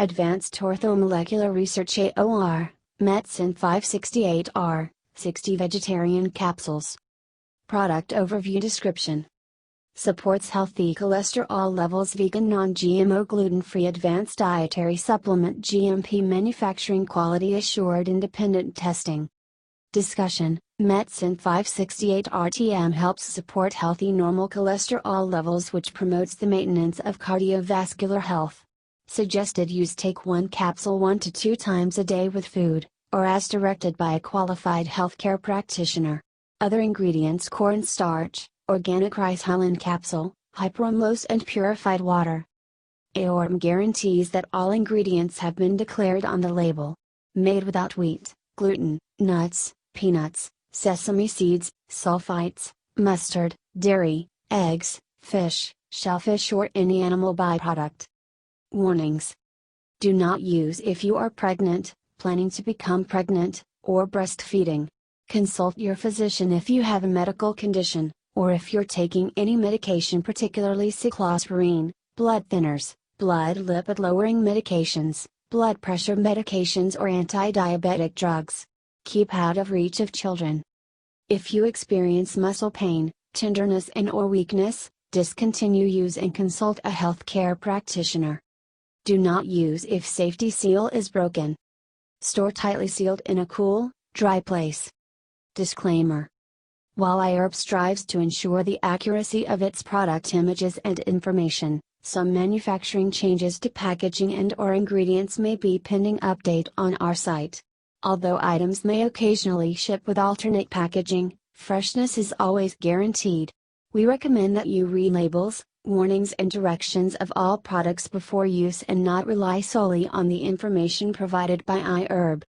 Advanced Orthomolecular Research AOR, SYN-568R, 60 vegetarian capsules. Product Overview Description. Supports healthy cholesterol levels. Vegan, non-GMO, gluten-free, advanced dietary supplement. GMP Manufacturing, quality assured, independent testing. Discussion. SYN-568R helps support healthy normal cholesterol levels, which promotes the maintenance of cardiovascular health. Suggested use: take one capsule 1 to 2 times a day with food, or as directed by a qualified healthcare practitioner. Other ingredients: cornstarch, organic rice hull capsule, hypromellose and purified water. AOR guarantees that all ingredients have been declared on the label. Made without wheat, gluten, nuts, peanuts, sesame seeds, sulfites, mustard, dairy, eggs, fish, shellfish or any animal byproduct. Warnings. Do not use if you are pregnant, planning to become pregnant, or breastfeeding. Consult your physician if you have a medical condition, or if you're taking any medication, particularly cyclosporine, blood thinners, blood lipid lowering medications, blood pressure medications or anti-diabetic drugs. Keep out of reach of children. If you experience muscle pain, tenderness and/or weakness, discontinue use and consult a healthcare practitioner. Do not use if safety seal is broken. Store tightly sealed in a cool, dry place. Disclaimer. While iHerb strives to ensure the accuracy of its product images and information, some manufacturing changes to packaging and/or ingredients may be pending update on our site. Although items may occasionally ship with alternate packaging, freshness is always guaranteed. We recommend that you read labels, warnings and directions of all products before use and not rely solely on the information provided by iHerb.